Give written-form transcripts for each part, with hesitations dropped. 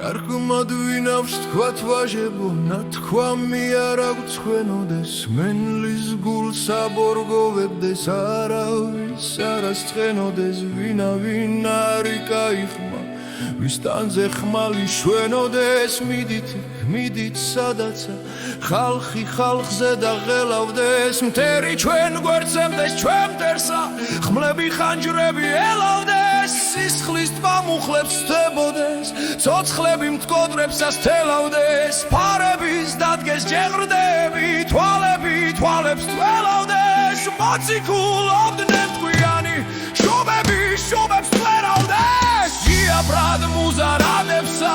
Carcumad vinavs tquat vajebo natquami ara gtsquenodes menlis guls aborgovebdes aravis aras tqenodes vin ari кайხმა ვისტანზე ხმალი შვენოდეს მიდით სადაცა ხალხი ხალხზე დაღელავდეს მტერი ჩვენ გვერდზემდეს ჩვენ მტერსა ხმლები ხანჯრები ელავდეს სისხლის ტბა მუხლებს სდებოდეს ცოცხლები მტკოდრებს ასთელავდეს ფარების დადგეს ჯეღრდები თვალებს თველავდეს მოციქულობდნენ ტყვიანი შუბებს თველავდეს ბრად მუზარადებსა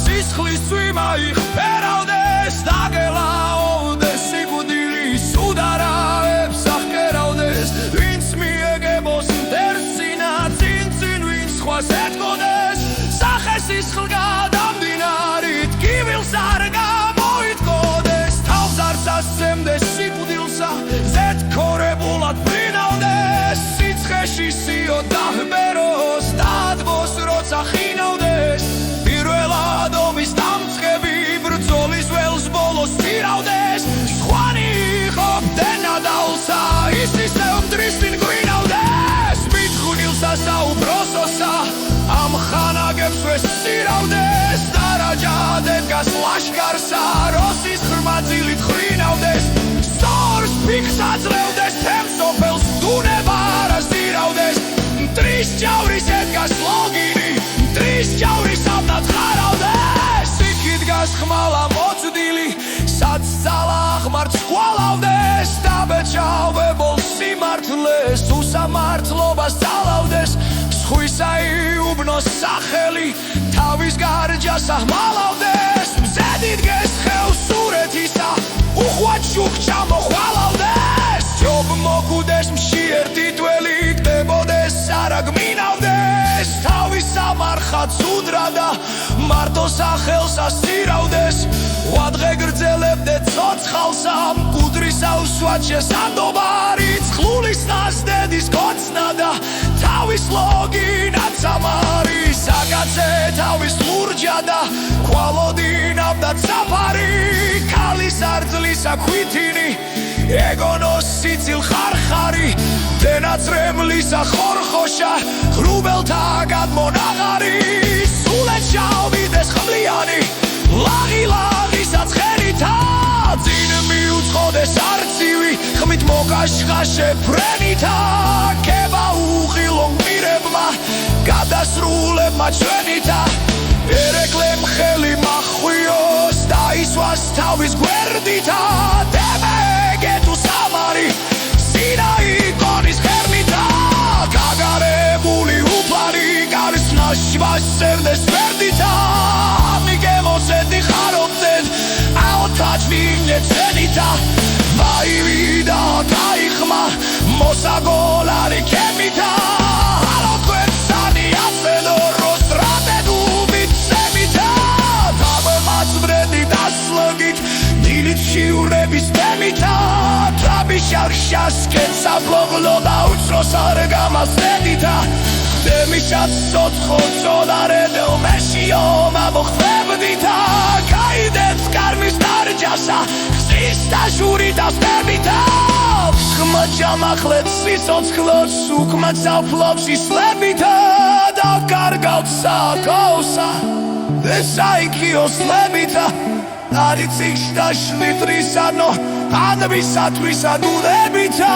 სისხლის წვიმა იხფერავდეს დაგელაოვდეს სიკვდილი სუდარაებს აღკერავდეს ვინც მიეგებოს მტერსინა წინ ვინც სხვას ეთქოდეს სახე სისხლგადამდინარით კივილს არ გამოითქოდეს თავს არ სასცემდეს სიკვდილსა ზეთქორებულად ბრინავდეს სიცხეში სიო დაბეროს დადბოს როცა ხინავდეს პირველად ომის დამწყები ბრძოლის ველს ბოლოს წირავდეს სხვანი ყოფდნენ ადალსა ის ისევ მდრისინ გვინავდეს მითხვნილსა საუბროსოსა ამ ხანაგებს ვესწირავდეს დარაჯად დგას ლაშქარსა როსის ხრმაძილით ხრინავდეს სწორს ფიქს აძლევდეს თემსოფელს დუნება არასირავდეს მტრის ჭავრის ედგას ლოგინი მტრის ჭავრის აბნად ხარავდეს იქით დგას ხმალა მოწდილი სად ძალა აღმართ სხვალავდეს დაბეჭავებულ სიმართლეს უსამართლობას ძალავდეს სხვისა იუბნოს სახელი თავის გარჯას ახმალავდეს მზედი დგეს ხევს სურეთისა უხვად შუქჭა მოხვალავდეს ჯობ მოგუდეს მშიერ ტიტველი გდებოდეს არა გმინავდეს თავის სამარხად სუდრა და მარტო სახელს ასირავდეს ვადღე გრძელებდე ცოცხალსა მკვდრისა უსვად შესანდობარი წყლულის ნაზდედის კოცნა და თავის ლოგინად სამარი საკაცე თავის ლურჯა და ქვალოდინავდა საფარი ქალის არძლისა ქვითინი ეგონოს სიცილ ხარხარი დენაცრემლისა ხორხოშა ღრუბელთა გადმონაღარი სულეთ შავიდეს ხმლიანი ლაღი საცხერითა წინ მიუწყოდეს არცივი ხმით მოკაშხაშე ფრენითა ქება უღილო მკვირებმა გადასრულებმა ჩვენითა ერეკლემ ხელი მახვიოს დაისვას თავის გვერდითა დემეგეთუ სამარი სინაიკონის ხერმითა გაგარებული უფლარი გარსნაში ვასწევდეს ვერდითა მიგემოსედი ხარობდნენ აოთაჩვინე ცენითა ვაივიდა კაიხმა მოსაგოლარი ქემითა ალოკვენსანი აცენო როსტრატედუ მიცემითა თაბმაცვრედი დასლოგით დილით შიურების თემითა თაბიშარშას კეცაფლოგლო და უცროს არ გამასდედითა დემიშად სოცხო წოდარედელ მეშიო მამოხდებდითა გაიდეთ კარმის დარჯასა ხსის და ჟური დასდებითა ხმა ჯამახლეთ სიცოცხლოს უკმა წაფლობს ისლებითა და კარგავთ საკოვსა დესაიქიოს ლებითა არიციქს და შვიტრისანო ადმისათვისა დუდებითა